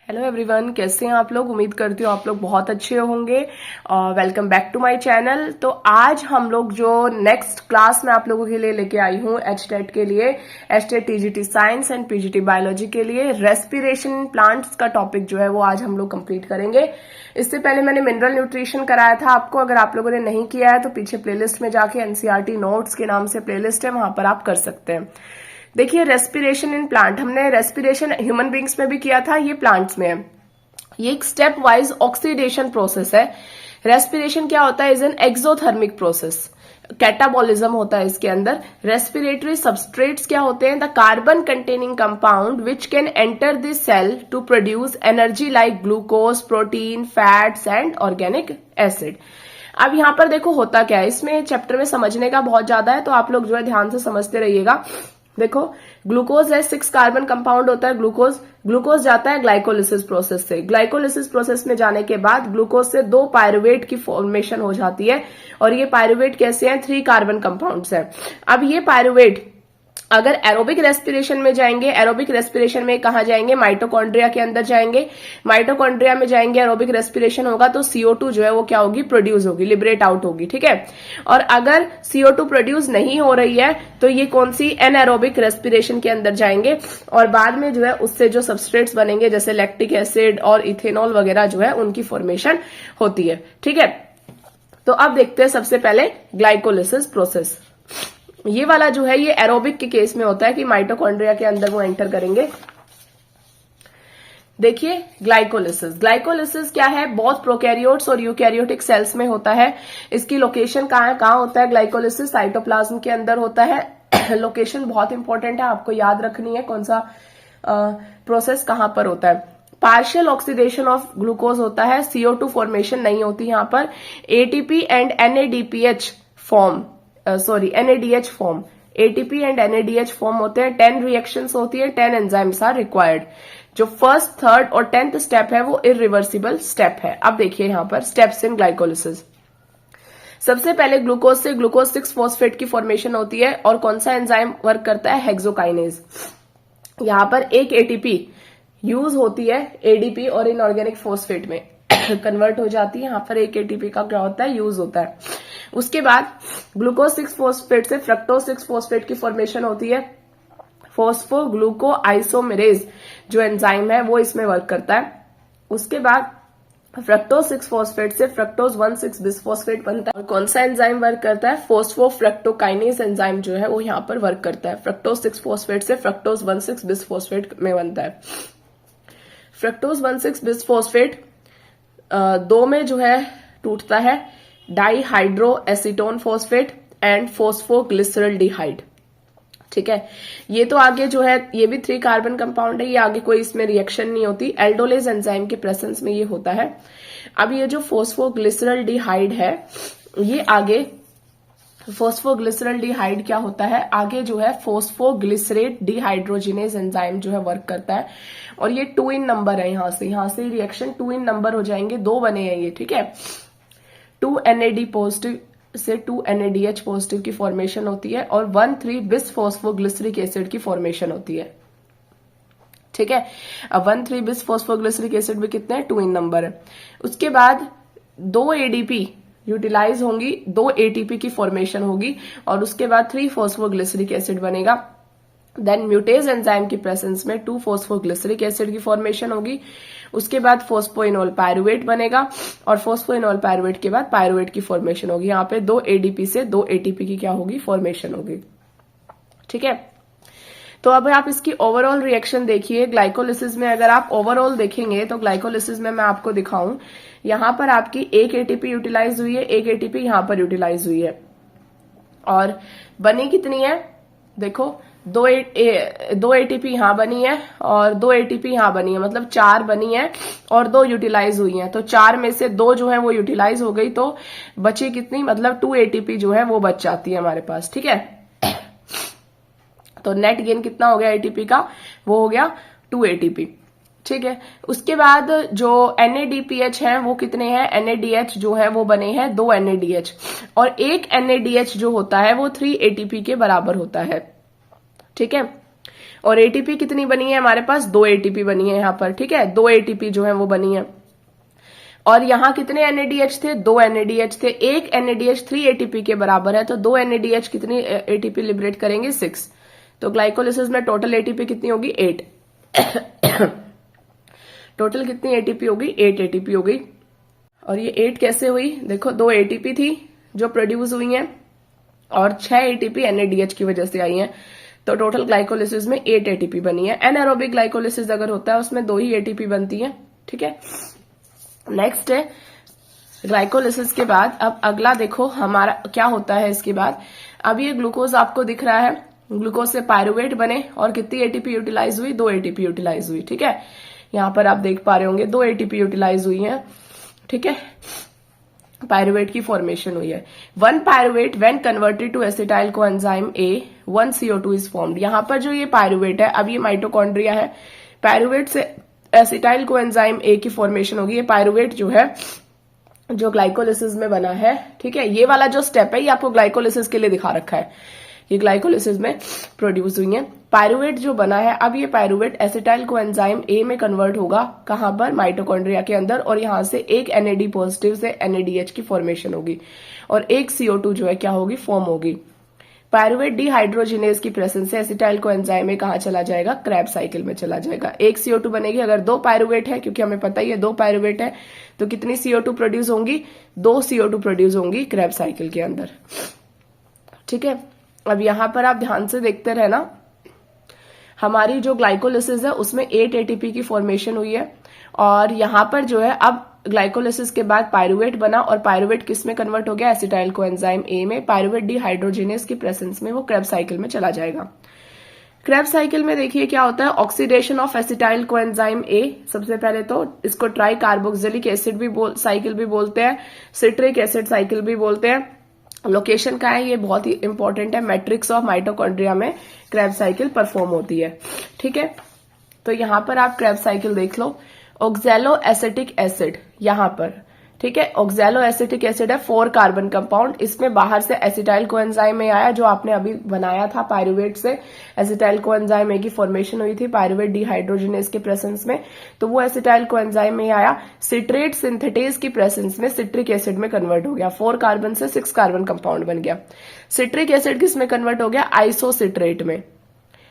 Hello everyone, कैसे हैं आप लोग। उम्मीद करती हूँ आप लोग बहुत अच्छे होंगे। Welcome back to my channel. तो आज हम लोग जो नेक्स्ट क्लास में आप लोगों के लिए लेके आई हूँ एचटेट के लिए, HTET TGT science and PGT biology के लिए रेस्पिरेशन प्लांट्स का टॉपिक जो है वो आज हम लोग कंप्लीट करेंगे। इससे पहले मैंने मिनरल न्यूट्रिशन कराया था आपको। अगर आप लोगों ने नहीं किया है तो पीछे प्लेलिस्ट में जाके एनसीईआरटी नोट्स के नाम से प्लेलिस्ट है, वहां पर आप कर सकते हैं। देखिए, रेस्पिरेशन इन प्लांट, हमने रेस्पिरेशन ह्यूमन बींग्स में भी किया था, ये प्लांट्स में है। ये एक स्टेप वाइज ऑक्सीडेशन प्रोसेस है। रेस्पिरेशन क्या होता है? Is an exothermic process. Catabolism होता है इसके अंदर। रेस्पिरेटरी सबस्ट्रेट्स क्या होते हैं? The carbon containing compound which can enter the cell to produce energy like glucose, protein, fats and organic acid. अब यहाँ पर देखो होता क्या है, इसमें चैप्टर में समझने का बहुत ज्यादा है, तो आप लोग जो है ध्यान से समझते रहिएगा। देखो, ग्लूकोज है, 6 कार्बन कंपाउंड होता है ग्लूकोज जाता है ग्लाइकोलिसिस प्रोसेस से। ग्लाइकोलिसिस प्रोसेस में जाने के बाद ग्लूकोज से 2 पायरुवेट की फॉर्मेशन हो जाती है, और ये पायरुवेट कैसे हैं? 3 कार्बन कंपाउंड्स है। अब ये पायरुवेट अगर एरोबिक रेस्पिरेशन में जाएंगे, एरोबिक रेस्पिरेशन में कहा जाएंगे? माइटोकॉन्ड्रिया के अंदर जाएंगे। माइटोकॉन्ड्रिया में जाएंगे, एरोबिक रेस्पिरेशन होगा तो CO2 जो है वो क्या होगी? प्रोड्यूस होगी, लिबरेट आउट होगी। ठीक है। और अगर CO2 प्रोड्यूस नहीं हो रही है तो ये कौन सी? एनएरोबिक रेस्पिरेशन के अंदर जाएंगे, और बाद में जो है उससे जो सबस्ट्रेट्स बनेंगे जैसे लैक्टिक एसिड और इथेनॉल वगैरह जो है उनकी फॉर्मेशन होती है। ठीक है। तो अब देखते हैं सबसे पहले ग्लाइकोलिसिस प्रोसेस। ये वाला जो है ये एरोबिक के केस में होता है कि माइटोकॉन्ड्रिया के अंदर वो एंटर करेंगे। देखिए, ग्लाइकोलिसिस क्या है? बहुत प्रोकैरियोट्स और यूकैरियोटिक सेल्स में होता है। इसकी लोकेशन कहाँ होता है? ग्लाइकोलिसिस साइटोप्लाज्म के अंदर होता है। लोकेशन बहुत इंपॉर्टेंट है, आपको याद रखनी है कौन सा प्रोसेस कहां पर होता है। पार्शियल ऑक्सीडेशन ऑफ ग्लूकोज होता है, CO2 फॉर्मेशन नहीं होती यहां पर। ATP and NADPH form, NADH form, ATP and NADH form होते हैं। 10 रिएक्शंस होती है, 10 एंजाइम्स आर रिक्वायर्ड। जो फर्स्ट, थर्ड और 10th स्टेप है वो इरिवर्सिबल स्टेप है। अब देखिए यहां पर स्टेप्स इन ग्लाइकोलिसिस। सबसे पहले ग्लूकोज से ग्लूकोज 6 फॉस्फेट की फॉर्मेशन होती है, और कौन सा एंजाइम वर्क करता है? हेक्सोकाइनेज। यहां पर एक ATP यूज होती है ADP और इनऑर्गेनिक फॉस्फेट में कन्वर्ट हो जाती है। यहां पर एक ATP का क्या होता है? यूज होता है। उसके बाद ग्लूकोज 6 फॉस्फेट से फ्रक्टोज 6 फॉस्फेट की फॉर्मेशन होती है। फॉस्फोग्लूको आइसोमेरेज जो एंजाइम है वो इसमें वर्क करता है। उसके बाद फ्रक्टोज 6 फॉस्फेट से फ्रक्टोज 1,6 बिसफॉस्फेट बनता है, और कौन सा एंजाइम वर्क करता है? फोस्फोफ्रक्टोकाइनेज एंजाइम जो है वो यहाँ पर वर्क करता है। फ्रक्टोज 6 फॉस्फेट से फ्रक्टोज 1,6 बिसफॉस्फेट में बनता है। फ्रक्टोज 1,6 बिसफॉस्फेट 2 में जो है टूटता है, डाईहाइड्रो एसीटोन फॉस्फेट एंड फोस्फोग्लिसरल्डिहाइड। ठीक है। ये तो आगे जो है ये भी 3 कार्बन कंपाउंड है, ये आगे कोई इसमें रिएक्शन नहीं होती। एल्डोलेज एंजाइम के प्रेजेंस में ये होता है। अब ये जो फोस्फोग्लिसरल्डिहाइड है, ये आगे फोस्फोग्लिसरल्डिहाइड क्या होता है? आगे जो है फोस्फोग्लिसरेट डिहाइड्रोजिनेज एंजाइम जो है वर्क करता है, और ये 2 इन नंबर है। यहां से रिएक्शन 2 इन नंबर हो जाएंगे, 2 बने हैं ये। ठीक है। 2 NAD पॉजिटिव से 2 NADH पॉजिटिव की फॉर्मेशन होती है, और 1,3 बिसफॉस्फोग्लिसरिक एसिड की फॉर्मेशन होती है। ठीक है। अब 1,3 बिसफॉस्फोग्लिसरिक एसिड भी कितने हैं? 2 इन नंबर है। उसके बाद 2 ADP यूटिलाइज होंगी, 2 ATP की फॉर्मेशन होगी, और उसके बाद 3 फॉस्फोग्लिसरिक एसिड बनेगा। देन म्यूटेज एंजाइम की प्रेजेंस में 2 फॉस्फोग्लिसरिक एसिड की फॉर्मेशन होगी। उसके बाद फोस्फोइनोल पायरुवेट बनेगा, और फोस्फोइनोल पायरुवेट के बाद पायरुवेट की फॉर्मेशन होगी। यहाँ पे 2 ADP से 2 ATP की क्या होगी? फॉर्मेशन होगी। ठीक है। तो अब आप इसकी ओवरऑल रिएक्शन देखिए। ग्लाइकोलिसिस में अगर आप ओवरऑल देखेंगे तो ग्लाइकोलिसिस में मैं आपको दिखाऊं, यहां पर आपकी एक ATP यूटिलाइज हुई है, एक ATP यहां पर यूटिलाइज हुई है, और बनी कितनी है? देखो, 2 ATP यहां बनी है और 2 ATP यहां बनी है, मतलब 4 बनी है और 2 यूटिलाइज हुई हैं। तो 4 में से 2 जो है वो यूटिलाइज हो गई, तो बची कितनी? मतलब 2 ATP जो है वो बच जाती है हमारे पास। ठीक है। तो नेट गेन कितना हो गया ATP का? वो हो गया 2 ATP। ठीक है। उसके बाद जो NADPH है वो कितने हैं? NADH जो है वो बने हैं 2 NADH, और एक NADH जो होता है वो 3 ATP के बराबर होता है। ठीक है। और एटीपी कितनी बनी है हमारे पास, 2 एटीपी बनी है यहाँ पर, ठीक है, 2 एटीपी जो है वो बनी है। और यहाँ कितने एनएडीएच थे, 2 एनएडीएच थे। एक एनएडीएच 3 एटीपी के बराबर है, तो 2 एनएडीएच कितनी एटीपी लिबरेट करेंगे, 6। तो ग्लाइकोलिसिस में टोटल एटीपी कितनी होगी, 8। टोटल कितनी एटीपी होगी, 8 एटीपी होगी। और ये 8 कैसे हुई, देखो 2 एटीपी थी जो प्रोड्यूस हुई हैं और 6 एटीपी एनएडीएच की वजह से आई हैं, तो टोटल ग्लाइकोलिसिस में 8 एटीपी बनी है। एनारोबिक ग्लाइकोलिसिस अगर होता है उसमें 2 ही एटीपी बनती है, ठीक है। नेक्स्ट है ग्लाइकोलिसिस के बाद अब अगला देखो हमारा क्या होता है इसके बाद। अब ये ग्लूकोज आपको दिख रहा है, ग्लूकोज से पायरुवेट बने और कितनी एटीपी यूटिलाइज हुई, 2 एटीपी यूटिलाइज हुई, ठीक है। यहाँ पर आप देख पा रहे होंगे 2 एटीपी यूटिलाइज हुई है, ठीक है, पायरुवेट की फॉर्मेशन हुई है। 1 pyruvate when converted to acetyl coenzyme A 1 CO2 is formed. यहाँ पर जो ये पायरुवेट है, अब ये माइटोकॉन्ड्रिया है, पायरुवेट से एसिटाइल कोएंजाइम ए की फॉर्मेशन होगी। ये पायरुवेट जो है जो ग्लाइकोलिसिस में बना है, ठीक है, ये वाला जो स्टेप है ये आपको ग्लाइकोलिसिस के लिए दिखा रखा है, ये ग्लाइकोलिसिस में प्रोड्यूस हुई है। पायरुवेट जो बना है, अब ये पायरुवेट एसिटाइल कोएंजाइम ए में कन्वर्ट होगा, कहां पर, माइटोकॉन्ड्रिया के अंदर, और यहां से एक एनएडी पॉजिटिव से एनएडीएच की फॉर्मेशन होगी और एक CO2 जो है क्या होगी, फॉर्म होगी। पायरुवेट डिहाइड्रोजिनेज की प्रेजेंस से एसिटाइल कोएंजाइम में कहा चला जाएगा, क्रेब्स साइकिल में चला जाएगा। एक CO2 बनेगी, अगर 2 पायरुवेट है, क्योंकि हमें पता ही है 2 पायरुवेट है, तो कितनी CO2 प्रोड्यूस होंगी, 2 CO2 प्रोड्यूस होंगी क्रेब्स साइकिल के अंदर, ठीक है। अब यहां पर आप ध्यान से देखते रहना, हमारी जो ग्लाइकोलिसिस है उसमें 8 एटीपी की फॉर्मेशन हुई है, और यहां पर जो है अब ग्लाइकोलिसिस के बाद पायरुवेट बना, और पायरुवेट किस में कन्वर्ट हो गया, एसिटाइल कोएंजाइम ए में। पायरुवेट डिहाइड्रोजिनेज की प्रेजेंस में वो क्रेब्स साइकिल में चला जाएगा। क्रेब्स साइकिल में देखिए क्या होता है, ऑक्सीडेशन ऑफ एसिटाइल कोएंजाइम ए। सबसे पहले तो इसको ट्राई कार्बोक्सिलिक एसिड भी साइकिल भी बोलते हैं, सिट्रिक एसिड साइकिल भी बोलते हैं। लोकेशन का है, ये बहुत ही इंपॉर्टेंट है, मैट्रिक्स ऑफ माइटोकॉन्ड्रिया में क्रेब्स साइकिल परफॉर्म होती है, ठीक है। तो यहां पर आप क्रेब्स साइकिल देख लो, ऑक्सैलो एसिटिक एसिड यहां पर, ठीक है, ऑक्सैलो एसिटिक एसिड है 4 कार्बन कंपाउंड, इसमें बाहर से एसिटाइल कोएंजाइम में आया, जो आपने अभी बनाया था पायरुवेट से एसिटाइल कोएंजाइम ए की फॉर्मेशन हुई थी पायरुवेट डिहाइड्रोजिनेज के प्रेजेंस में, तो वो एसिटाइल कोएंजाइम में आया, सिट्रेट सिंथेटेज की प्रेजेंस में सिट्रिक एसिड में कन्वर्ट हो गया, 4 कार्बन से 6 कार्बन कंपाउंड बन गया। सिट्रिक एसिड किस में कन्वर्ट हो गया, आइसोसिट्रेट में।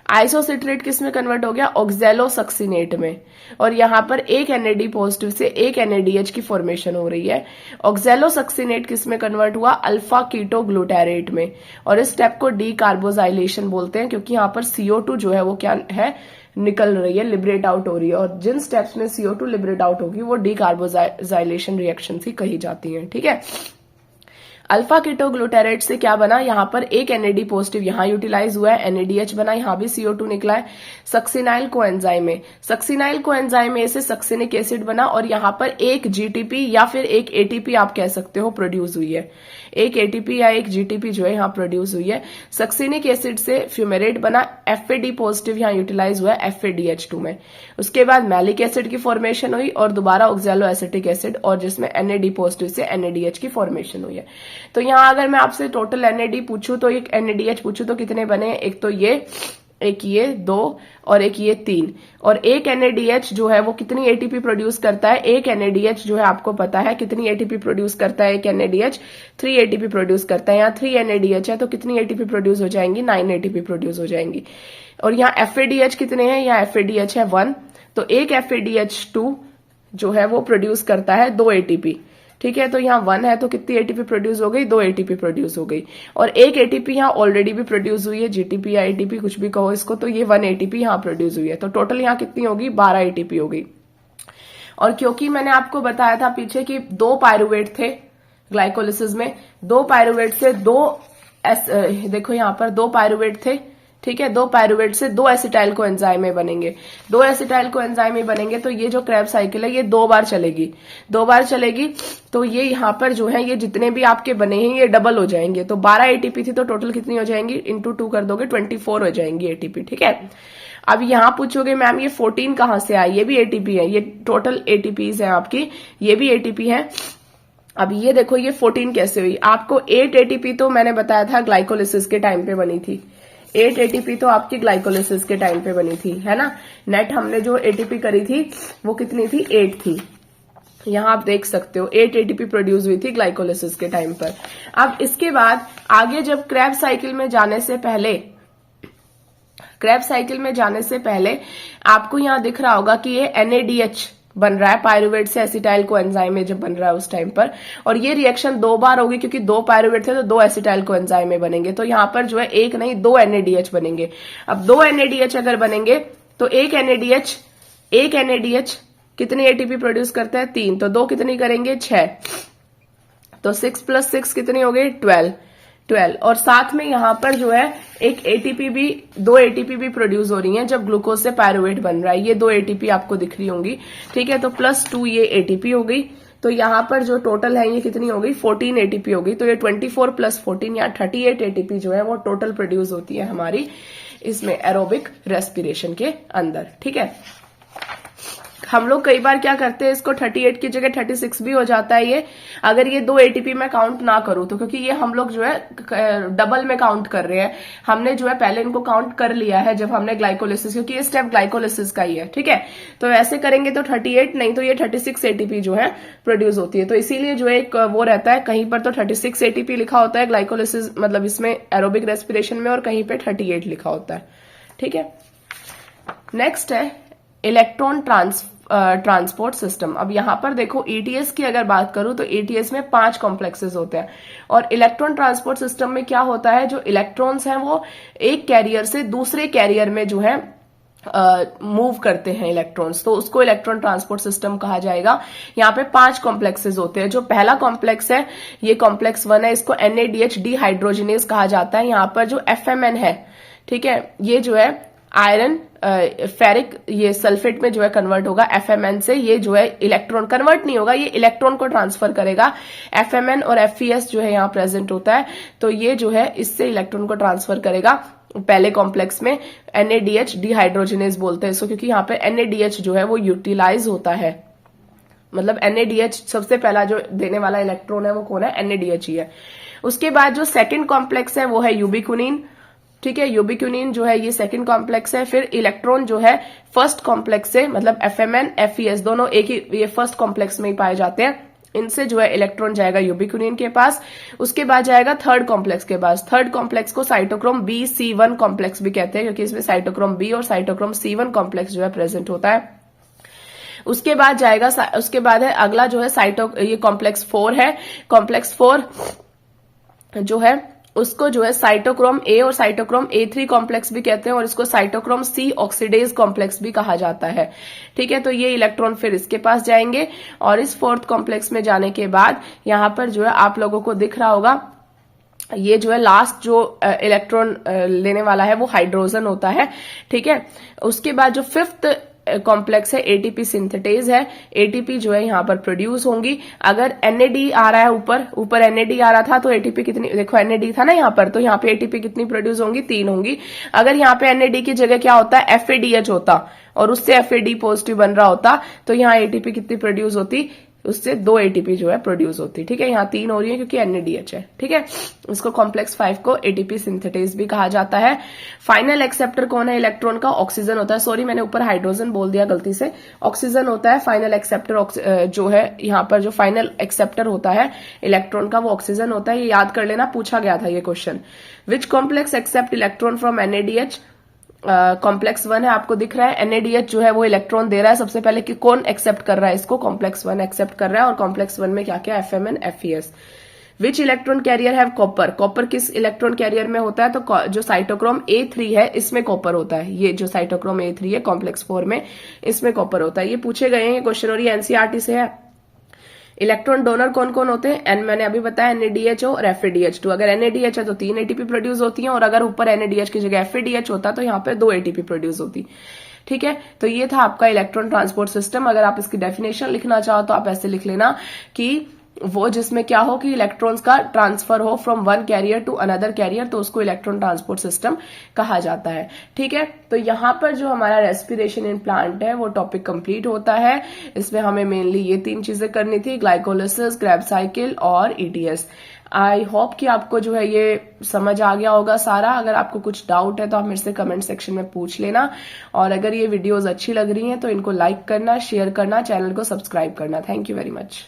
आइसोसिट्रेट किस में कन्वर्ट हो गया, ऑक्सैलोसक्सिनेट में। और यहां पर एक एनएडी पॉजिटिव से एक एनएडीएच की फॉर्मेशन हो रही है। ऑक्सैलोसक्सिनेट किस में कन्वर्ट हुआ, अल्फा कीटो ग्लूटारेट में। और इस स्टेप को डी कार्बोजाइलेशन बोलते हैं, क्योंकि यहां पर CO2 जो है वो क्या है, निकल रही है, लिबरेट आउट हो रही है, और जिन स्टेप्स में CO2 लिबरेट आउट होगी वो डी कार्बोजाइलेशन रिएक्शन ही कही जाती है, ठीक है। अल्फा कीटोग्लूटारेट से क्या बना, यहां पर एक एनएडी पॉजिटिव यहां यूटिलाइज हुआ है, एनएडीएच बना, यहां भी CO2 निकला है। सक्सिनाइल कोएंजाइम में, सक्सिनाइल कोएंजाइम में से सक्सिनिक एसिड बना, और यहां पर एक जीटीपी या फिर एक एटीपी आप कह सकते हो प्रोड्यूस हुई है, एक एटीपी या एक जीटीपी जो है यहां प्रोड्यूस हुई है। सक्सिनिक एसिड से फ्यूमेरेट बना, FAD पॉजिटिव यहां यूटिलाइज हुआ है FADH2 में। उसके बाद मैलिक एसिड की फॉर्मेशन हुई और दोबारा ऑक्सैलो एसिटिक एसिड, और जिसमें NAD पॉजिटिव से NADH की फॉर्मेशन हुई है। तो यहां अगर मैं आपसे टोटल NAD पूछूं तो एक NADH पूछूं तो कितने बने, एक तो ये, एक ये 2 और एक ये 3, और एक NADH जो है वो कितनी एटीपी प्रोड्यूस करता है, एक NADH जो है आपको पता है कितनी एटीपी प्रोड्यूस करता है, एक NADH 3 एटीपी प्रोड्यूस करता है। यहाँ 3 NADH है तो कितनी एटीपी प्रोड्यूस हो जाएंगी, 9 एटीपी प्रोड्यूस हो जाएंगी। और यहाँ FADH कितने हैं, यहाँ FADH है 1, तो एक FADH2 जो है वो प्रोड्यूस करता है 2 एटीपी, ठीक है। तो यहाँ 1 है तो कितनी एटीपी प्रोड्यूस हो गई, 2 एटीपी प्रोड्यूस हो गई, और एक एटीपी यहाँ ऑलरेडी भी प्रोड्यूस हुई है, जीटीपी या एटीपी कुछ भी कहो इसको, तो ये 1 एटीपी यहाँ प्रोड्यूस हुई है, तो टोटल यहाँ कितनी होगी, 12 एटीपी होगी। और क्योंकि मैंने आपको बताया था पीछे कि 2 पायरुवेट थे ग्लाइकोलिसिस में, 2 पायरुवेट से 2 देखो यहाँ पर 2 पायरुवेट थे, ठीक है, 2 पायरुवेट से 2 एसिटाइल कोएंजाइम में बनेंगे, 2 एसिटाइल कोएंजाइम में बनेंगे, तो ये जो क्रेब्स साइकिल है ये 2 बार चलेगी, 2 बार चलेगी, तो ये यहाँ पर जो है ये जितने भी आपके बने हैं ये डबल हो जाएंगे। तो 12 एटीपी थी तो टोटल कितनी हो जाएंगी, इंटू 2 कर दोगे 24 हो जाएंगी एटीपी, ठीक है। अब यहाँ पूछोगे मैम ये 14 कहाँ से आई, ये भी एटीपी है, ये टोटल एटीपीज है आपकी, ये भी एटीपी है। अब ये देखो ये 14 कैसे हुई, आपको 8 एटीपी तो मैंने बताया था ग्लाइकोलिसिस के टाइम पे बनी थी, 8 एटीपी तो आपकी ग्लाइकोलिसिस के टाइम पे बनी थी, है ना। नेट हमने जो एटीपी करी थी वो कितनी थी, 8 थी। यहां आप देख सकते हो 8 एटीपी प्रोड्यूस हुई थी ग्लाइकोलिसिस के टाइम पर। अब इसके बाद आगे जब क्रेब्स साइकिल में जाने से पहले आपको यहां दिख रहा होगा कि ये NADH बन रहा है पायरुवेट से एसिटाइल कोएंजाइम में जब बन रहा है उस टाइम पर, और ये रिएक्शन 2 बार होगी क्योंकि 2 पायरुवेट थे तो 2 एसिटाइल कोएंजाइम में बनेंगे। तो यहां पर जो है 1 नहीं 2 NADH बनेंगे। अब 2 NADH अगर बनेंगे तो एक NADH कितनी एटीपी प्रोड्यूस करता है, 3, तो 2 कितनी करेंगे, 6, तो 6 + 6 कितनी हो गई, 12। और साथ में यहां पर जो है एक एटीपी भी, 2 एटीपी भी प्रोड्यूस हो रही हैं जब ग्लूकोज से पायरुवेट बन रहा है। ये 2 एटीपी आपको दिख रही होंगी, ठीक है। तो +2 ये एटीपी हो गई। तो यहां पर जो टोटल है ये कितनी हो गई, 14 एटीपी हो गई। तो ये 24 + 14 या 38 एटीपी जो है वो टोटल प्रोड्यूस होती है हमारी इसमें एरोबिक रेस्पिरेशन के अंदर, ठीक है। हम लोग कई बार क्या करते हैं, इसको 38 की जगह 36 भी हो जाता है ये, अगर ये 2 एटीपी में काउंट ना करूं तो, क्योंकि ये हम लोग जो है डबल में काउंट कर रहे हैं। हमने जो है पहले इनको काउंट कर लिया है जब हमने ग्लाइकोलिसिस, क्योंकि ये स्टेप ग्लाइकोलिसिस का ही है, ठीक है। तो ऐसे करेंगे तो 38 नहीं तो ये 36 एटीपी जो है प्रोड्यूस होती है। तो इसीलिए जो है एक वो रहता है, कहीं पर तो 36 एटीपी लिखा होता है ग्लाइकोलिसिस मतलब इसमें एरोबिक रेस्पिरेशन में, और कहीं पे 38 लिखा होता है, ठीक है। नेक्स्ट है इलेक्ट्रॉन ट्रांसपोर्ट सिस्टम। अब यहां पर देखो ETS की अगर बात करूं तो ETS में 5 कॉम्प्लेक्सेस होते हैं, और इलेक्ट्रॉन ट्रांसपोर्ट सिस्टम में क्या होता है, जो इलेक्ट्रॉन्स हैं वो एक कैरियर से दूसरे कैरियर में जो है मूव करते हैं इलेक्ट्रॉन्स, तो उसको इलेक्ट्रॉन ट्रांसपोर्ट सिस्टम कहा जाएगा। यहाँ पे 5 कॉम्प्लेक्सेस होते हैं। जो पहला कॉम्प्लेक्स है ये कॉम्प्लेक्स 1 है, इसको NADH डिहाइड्रोजिनेज कहा जाता है। यहाँ पर जो FMN है, ठीक है, ये जो है आयरन फेरिक ये सल्फेट में जो है कन्वर्ट होगा FMN से। ये जो है इलेक्ट्रॉन कन्वर्ट नहीं होगा, ये इलेक्ट्रॉन को ट्रांसफर करेगा। FMN और FES जो है यहाँ प्रेजेंट होता है, तो ये जो है इससे इलेक्ट्रॉन को ट्रांसफर करेगा। पहले कॉम्प्लेक्स में NADH डिहाइड्रोजिनेज बोलते हैं इसको, क्योंकि यहाँ पे NADH जो है वो यूटिलाइज होता है, मतलब NADH सबसे पहला जो देने वाला इलेक्ट्रॉन है वो कौन है, NADH ही है। उसके बाद जो सेकेंड कॉम्प्लेक्स है वो है यूबिक्विनिन, ठीक है। यूबिक्विनिन जो है ये सेकंड कॉम्प्लेक्स है। फिर इलेक्ट्रॉन जो है फर्स्ट कॉम्प्लेक्स से, मतलब FMN FES दोनों एक ही, ये फर्स्ट कॉम्प्लेक्स में ही पाए जाते हैं। इनसे जो है इलेक्ट्रॉन जाएगा यूबिक्विनिन के पास। उसके बाद जाएगा थर्ड कॉम्प्लेक्स के पास। थर्ड कॉम्प्लेक्स को साइटोक्रोम BC1 कॉम्प्लेक्स भी कहते हैं, क्योंकि इसमें साइटोक्रोम B और साइटोक्रोम C1 कॉम्प्लेक्स जो है प्रेजेंट होता है। उसके बाद जाएगा, उसके बाद है अगला जो है ये कॉम्प्लेक्स 4 है। कॉम्प्लेक्स 4 जो है उसको जो है साइटोक्रोम A और साइटोक्रोम A3 कॉम्प्लेक्स भी कहते हैं, और इसको साइटोक्रोम C ऑक्सीडेज कॉम्प्लेक्स भी कहा जाता है, ठीक है। तो ये इलेक्ट्रॉन फिर इसके पास जाएंगे, और इस 4th कॉम्प्लेक्स में जाने के बाद यहां पर जो है आप लोगों को दिख रहा होगा, ये जो है लास्ट जो इलेक्ट्रॉन लेने वाला है वो हाइड्रोजन होता है, ठीक है। उसके बाद जो 5th कॉम्प्लेक्स है ATP सिंथेटेज है। ATP जो है यहाँ पर प्रोड्यूस होंगी। अगर NAD आ रहा है, ऊपर NAD आ रहा था तो ATP कितनी, देखो NAD था ना यहाँ पर, तो यहाँ पे ATP कितनी प्रोड्यूस होंगी, 3 होंगी। अगर यहाँ पे NAD की जगह क्या होता है, FADH होता और उससे FAD पॉजिटिव बन रहा होता, तो यहाँ ATP कितनी प्रोड्यूस होती, उससे 2 ATP जो है प्रोड्यूस होती, ठीक है। यहाँ 3 हो रही है क्योंकि NADH है, ठीक है। इसको कॉम्प्लेक्स 5 को ATP सिंथेटेज भी कहा जाता है। फाइनल एक्सेप्टर कौन है इलेक्ट्रॉन का, ऑक्सीजन होता है। सॉरी मैंने ऊपर हाइड्रोजन बोल दिया गलती से, ऑक्सीजन होता है फाइनल एक्सेप्टर। जो है यहाँ पर जो फाइनल एक्सेप्टर होता है इलेक्ट्रॉन का वो ऑक्सीजन होता है। ये याद कर लेना, पूछा गया था ये question. Which complex accept electron from NADH, complex 1 है, आपको दिख रहा है। NADH जो है वो इलेक्ट्रॉन दे रहा है सबसे पहले, कि कौन एक्सेप्ट कर रहा है इसको, कॉम्प्लेक्स 1 एक्सेप्ट कर रहा है। और कॉम्प्लेक्स 1 में क्या क्या, FMN FES। Which electron carrier have copper, copper किस इलेक्ट्रॉन कैरियर में होता है, तो जो साइटोक्रोम A3 है इसमें कॉपर होता है। ये जो साइटोक्रोम A3 है कॉम्प्लेक्स 4 में, इसमें कॉपर होता है। ये पूछे गए हैं क्वेश्चन, और ये NCERT से है। इलेक्ट्रॉन डोनर कौन कौन होते हैं, मैंने अभी बताया NADH और FADH2। अगर NADH है तो 3 ATP प्रोड्यूस होती है, और अगर ऊपर NADH की जगह FADH होता तो यहाँ पे 2 ATP प्रोड्यूस होती, ठीक है। तो ये था आपका इलेक्ट्रॉन ट्रांसपोर्ट सिस्टम। अगर आप इसकी डेफिनेशन लिखना चाहो तो आप ऐसे लिख लेना कि वो जिसमें क्या हो कि इलेक्ट्रॉन्स का ट्रांसफर हो from one carrier to another carrier, तो उसको इलेक्ट्रॉन ट्रांसपोर्ट सिस्टम कहा जाता है। ठीक है, तो यहाँ पर जो हमारा रेस्पिरेशन इन प्लांट है वो टॉपिक कंप्लीट होता है। इसमें हमें मेनली ये 3 चीजें करनी थी, ग्लाइकोलिसिस, क्रेब्स साइकिल और ईटीएस। आई होप कि आपको जो है ये समझ आ गया होगा सारा। अगर आपको कुछ डाउट है तो आप मेरे से कमेंट सेक्शन में पूछ लेना, और अगर ये वीडियोस अच्छी लग रही हैं तो इनको लाइक करना, शेयर करना, चैनल को सब्सक्राइब करना। Thank you very much.